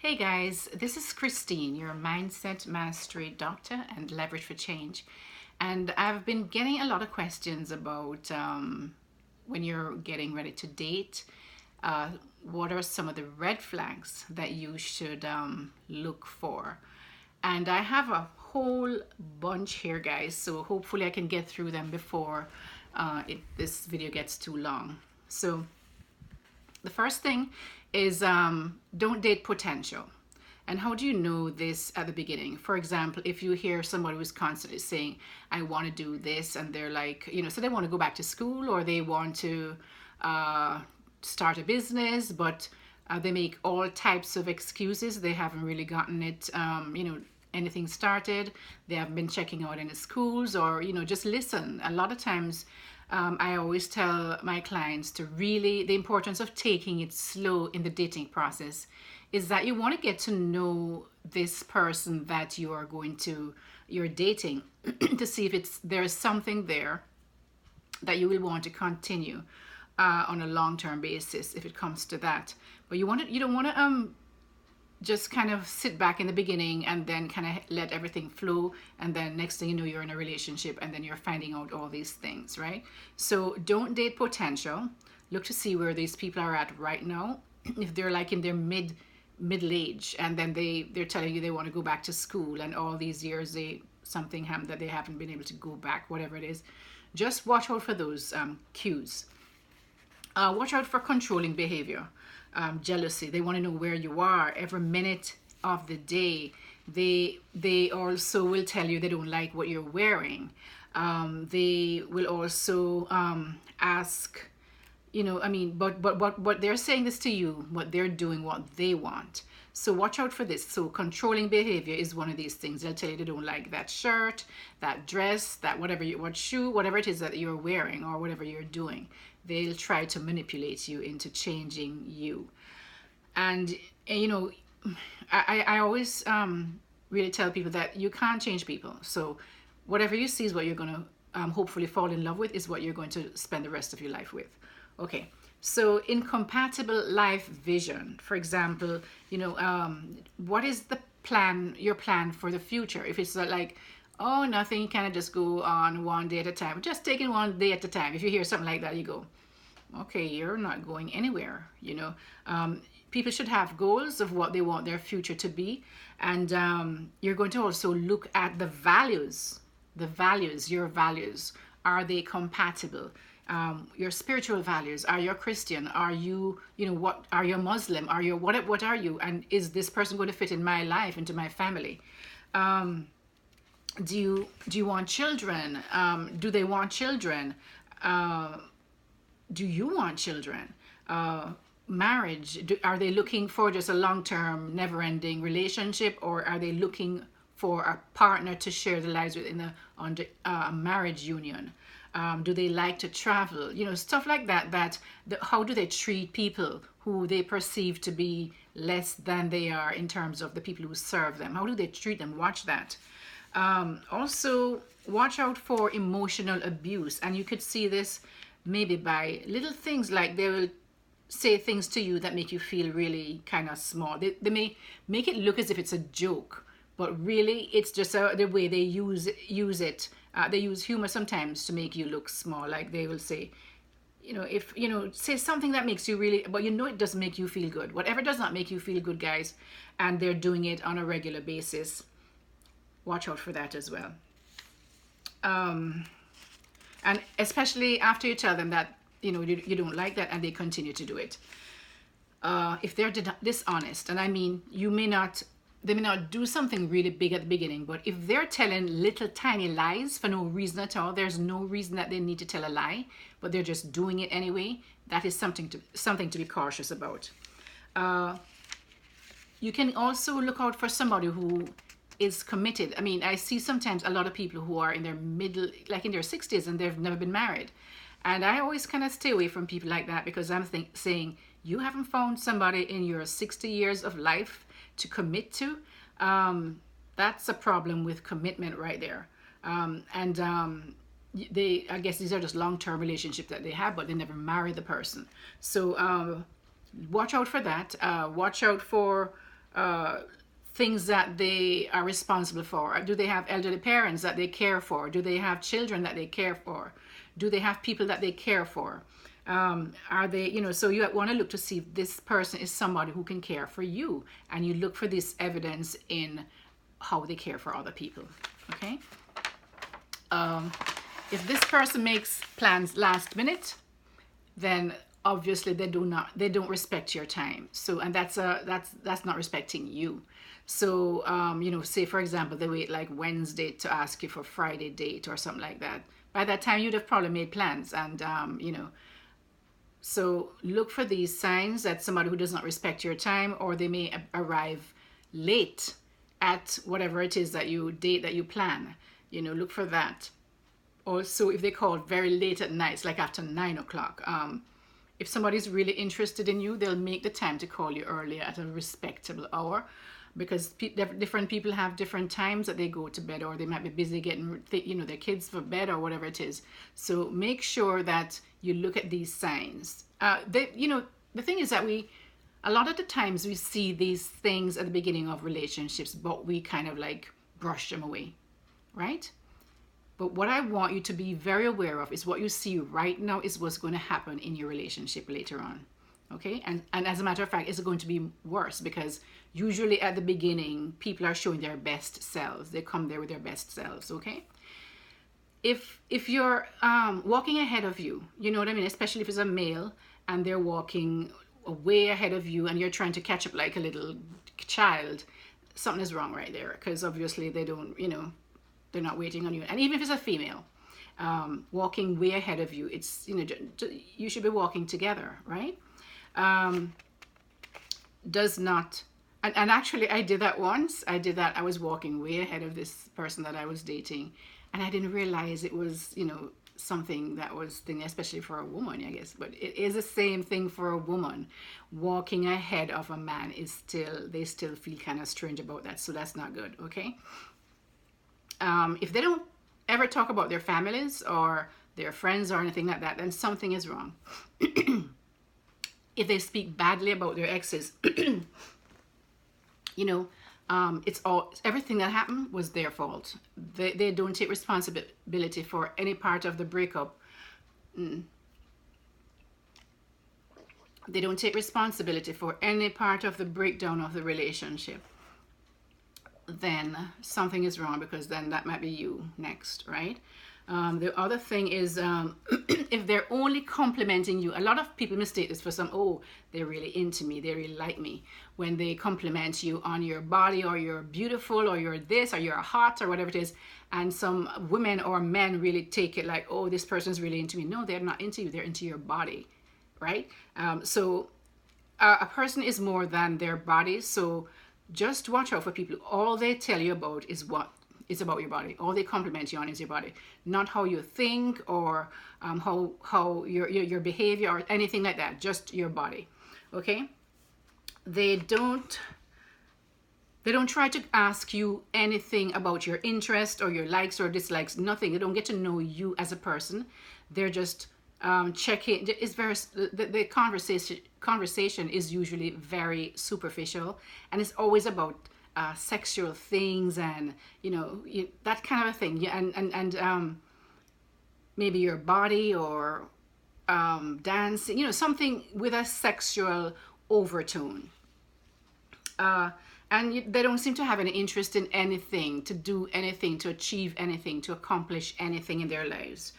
Hey guys, this is Christine, your mindset mastery doctor and leverage for change. And I've been getting a lot of questions about when you're getting ready to date, uh, what are some of the red flags that you should look for? And I have a whole bunch here, guys, so hopefully I can get through them before this video gets too long. So the first thing is don't date potential. And how do you know this at the beginning? For example, if you hear somebody who's constantly saying, I want to do this, and they're like, so they want to go back to school or they want to start a business, but they make all types of excuses. They haven't really gotten it, anything started. They haven't been checking out any schools or, just listen. A lot of times, I always tell my clients to really, the importance of taking it slow in the dating process is that you want to get to know this person that you're dating to see if there's something there that you will want to continue on a long-term basis if it comes to that. But you don't want to just kind of sit back in the beginning and then kind of let everything flow, and then next thing you know you're in a relationship and then you're finding out all these things, right? So don't date potential. Look to see where these people are at right now. If they're like in their middle age and then they're telling you they want to go back to school and all these years something happened that they haven't been able to go back, whatever it is, just watch out for those cues. Watch out for controlling behavior, jealousy. They want to know where you are every minute of the day. They also will tell you they don't like what you're wearing. They will also ask, but they're saying this to you, what they're doing, what they want. So watch out for this. So controlling behavior is one of these things. They'll tell you they don't like that shirt, that dress, that what shoe, whatever it is that you're wearing or whatever you're doing. They'll try to manipulate you into changing you. And I always really tell people that you can't change people. So whatever you see is what you're going to hopefully fall in love with, is what you're going to spend the rest of your life with. Okay, so incompatible life vision. For example, what is your plan for the future? If it's like, oh, nothing, you kind of just go on one day at a time, just taking one day at a time. If you hear something like that, you go, okay, you're not going anywhere. People should have goals of what they want their future to be. And you're going to also look at the values, your values. Are they compatible? Your spiritual values. Are you a Christian? Are you, what are you, Muslim? Are you, what are you? And is this person going to fit in my life, into my family? Do you want children? Do they want children? Do you want children? Marriage, are they looking for just a long-term, never-ending relationship, or are they looking for a partner to share their lives with in a marriage union? Do they like to travel? Stuff like that. How do they treat people who they perceive to be less than they are in terms of the people who serve them? How do they treat them? Watch that. Also, watch out for emotional abuse. And you could see this maybe by little things, like they will say things to you that make you feel really kind of small. They may make it look as if it's a joke, but really it's just the way they use it. They use humor sometimes to make you look small. Like they will say, if say something that makes you really, but it doesn't make you feel good. Whatever does not make you feel good, guys, and they're doing it on a regular basis, watch out for that as well. And especially after you tell them that you don't like that and they continue to do it. If they're dishonest, and I mean, they may not do something really big at the beginning, but if they're telling little tiny lies for no reason at all, there's no reason that they need to tell a lie, but they're just doing it anyway, that is something to be cautious about. You can also look out for somebody who is committed. I mean, I see sometimes a lot of people who are in their like in their 60s, and they've never been married. And I always kind of stay away from people like that, because I'm saying, you haven't found somebody in your 60 years of life to commit to. That's a problem with commitment right there. I guess these are just long-term relationships that they have, but they never marry the person. So watch out for that. Watch out for things that they are responsible for? Do they have elderly parents that they care for? Do they have children that they care for? Do they have people that they care for? Are they, so you want to look to see if this person is somebody who can care for you, and you look for this evidence in how they care for other people. Okay. If this person makes plans last minute, then obviously they don't respect your time. So, and that's not respecting you. So say for example they wait like Wednesday to ask you for Friday date or something like that. By that time you'd have probably made plans, and so look for these signs that somebody who does not respect your time, or they may arrive late at whatever it is that you plan. Look for that. Also, if they call very late at night, like after 9 o'clock, if somebody's really interested in you, they'll make the time to call you earlier at a respectable hour, because different people have different times that they go to bed, or they might be busy getting their kids for bed or whatever it is. So make sure that you look at these signs. The thing is that a lot of the times we see these things at the beginning of relationships, but we kind of like brush them away, right? But what I want you to be very aware of is what you see right now is what's going to happen in your relationship later on. Okay? And as a matter of fact, it's going to be worse, because usually at the beginning, people are showing their best selves. They come there with their best selves. Okay? If you're walking ahead of you, you know what I mean? Especially if it's a male and they're walking way ahead of you and you're trying to catch up like a little child, something is wrong right there, because obviously they don't, they're not waiting on you. And even if it's a female walking way ahead of you, it's, you should be walking together, right? Does not, and actually I did that once. I was walking way ahead of this person that I was dating, and I didn't realize it was, something that was thing, especially for a woman, I guess. But it is the same thing for a woman. Walking ahead of a man they still feel kind of strange about that. So that's not good, okay? If they don't ever talk about their families or their friends or anything like that, then something is wrong. If they speak badly about their exes, it's everything that happened was their fault. They don't take responsibility for any part of the breakup. They don't take responsibility for any part of the breakdown of the relationship. Then something is wrong, because then that might be you next, right? The other thing is, if they're only complimenting you, a lot of people mistake this for they're really into me, they really like me. When they compliment you on your body, or you're beautiful, or you're this, or you're hot, or whatever it is, and some women or men really take it like, oh, this person's really into me. No, they're not into you, they're into your body, right? So a person is more than their body. So just watch out for people. All they tell you about is what is about your body. All they compliment you on is your body, not how you think, or how your behavior or anything like that. Just your body. Okay? They don't try to ask you anything about your interest or your likes or dislikes. Nothing. They don't get to know you as a person. They're just checking. It's very the conversation is usually very superficial, and it's always about sexual things and that kind of a thing. Yeah, and maybe your body, or dancing, something with a sexual overtone. And they don't seem to have any interest in anything, to do anything, to achieve anything, to accomplish anything in their lives.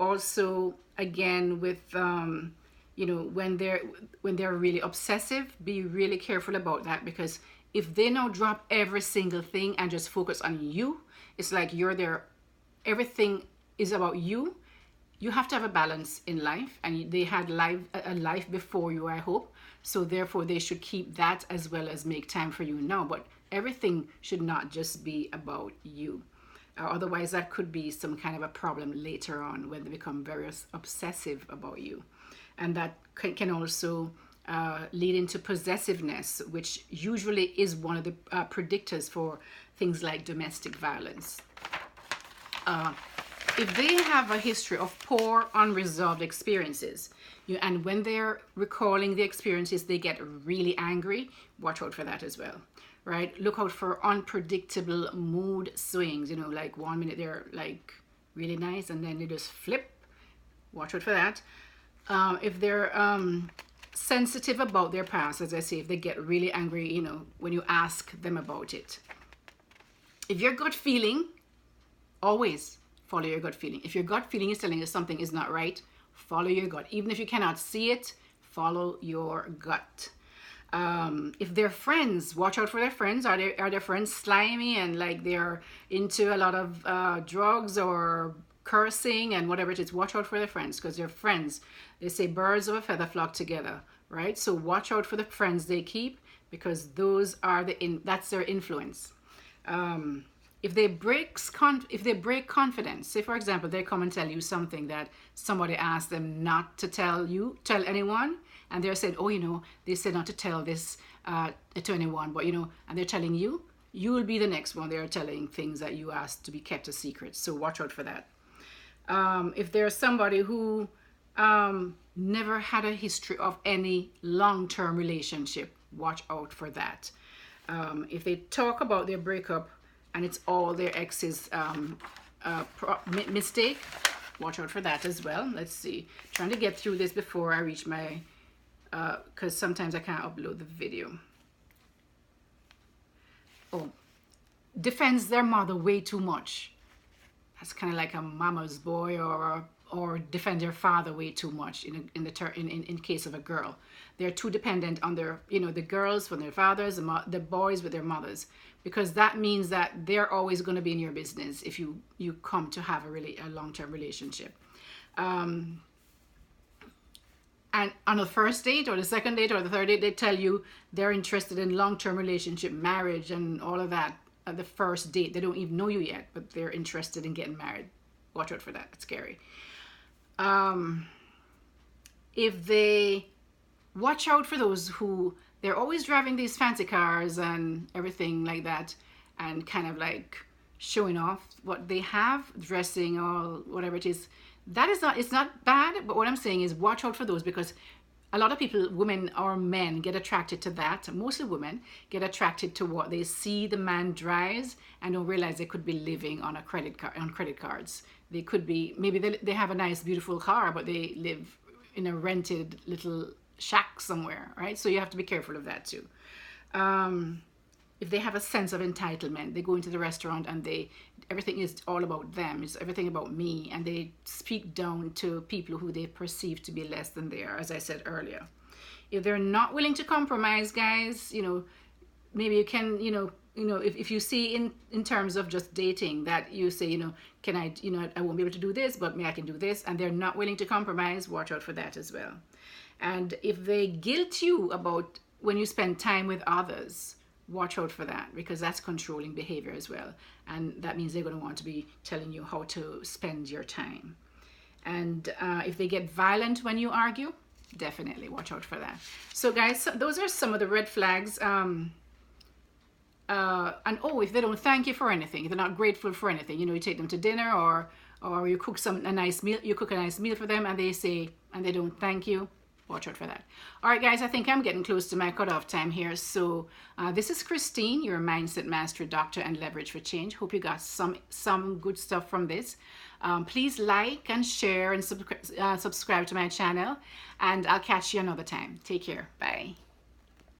Also, again, with when they're really obsessive, be really careful about that, because if they now drop every single thing and just focus on you, it's like you're there, everything is about you. You have to have a balance in life, and they had a life before you, I hope. So therefore they should keep that as well as make time for you now. But everything should not just be about you. Otherwise that could be some kind of a problem later on when they become very obsessive about you. And that can also lead into possessiveness, which usually is one of the predictors for things like domestic violence. if they have a history of poor unresolved experiences, and when they're recalling the experiences, they get really angry, watch out for that as well, right? Look out for unpredictable mood swings, like 1 minute they're like really nice and then they just flip. Watch out for that. If they're sensitive about their past, as I say, if they get really angry, when you ask them about it. If your gut feeling, always follow your gut feeling. If your gut feeling is telling you something is not right, follow your gut. Even if you cannot see it, follow your gut. If they're friends, watch out for their friends. Are their friends slimy and like they're into a lot of drugs or cursing and whatever it is? Watch out for their friends, because they're friends. They say birds of a feather flock together, right? So watch out for the friends they keep, because those are that's their influence. If they break confidence, say for example they come and tell you something that somebody asked them not to tell anyone, and they're saying, oh, they said not to tell this to anyone, but and they're telling you, you will be the next one. They're telling things that you asked to be kept a secret. So watch out for that. If there's somebody who never had a history of any long-term relationship, watch out for that. If they talk about their breakup and it's all their ex's mistake, watch out for that as well. Let's see. Trying to get through this before I reach my, because sometimes I can't upload the video. Oh, defends their mother way too much. That's kind of like a mama's boy, or defend their father way too much in case of a girl. They're too dependent on their, the girls from their fathers, the boys with their mothers, because that means that they're always going to be in your business if you come to have a long-term relationship. And on the first date or the second date or the third date, they tell you they're interested in long-term relationship, marriage and all of that. At the first date, they don't even know you yet, but they're interested in getting married. Watch out for that. It's scary. If they watch out for those who they're always driving these fancy cars and everything like that, and kind of like showing off what they have, dressing or whatever it is. That is not, it's not bad, but what I'm saying is watch out for those, because a lot of people, women or men, get attracted to that. Mostly women get attracted to what they see the man drives and don't realize they could be living on credit cards. They could be, maybe they have a nice, beautiful car, but they live in a rented little shack somewhere, right? So you have to be careful of that too. If they have a sense of entitlement, they go into the restaurant and everything is all about them. It's everything about me, and they speak down to people who they perceive to be less than they are, as I said earlier. If they're not willing to compromise, guys, maybe you can, if you see in terms of just dating that you say, can I, I won't be able to do this, but maybe I can do this, and they're not willing to compromise, watch out for that as well. And if they guilt you about when you spend time with others, watch out for that, because that's controlling behavior as well, and that means they're going to want to be telling you how to spend your time. And if they get violent when you argue, definitely watch out for that. So guys, those are some of the red flags. And if they don't thank you for anything, if they're not grateful for anything, you take them to dinner or you cook a nice meal for them, and they don't thank you, watch out for that. All right, guys, I think I'm getting close to my cutoff time here. So this is Christine, your Mindset Mastery Doctor and Leverage for Change. Hope you got some good stuff from this. Please like and share and subscribe to my channel, and I'll catch you another time. Take care. Bye.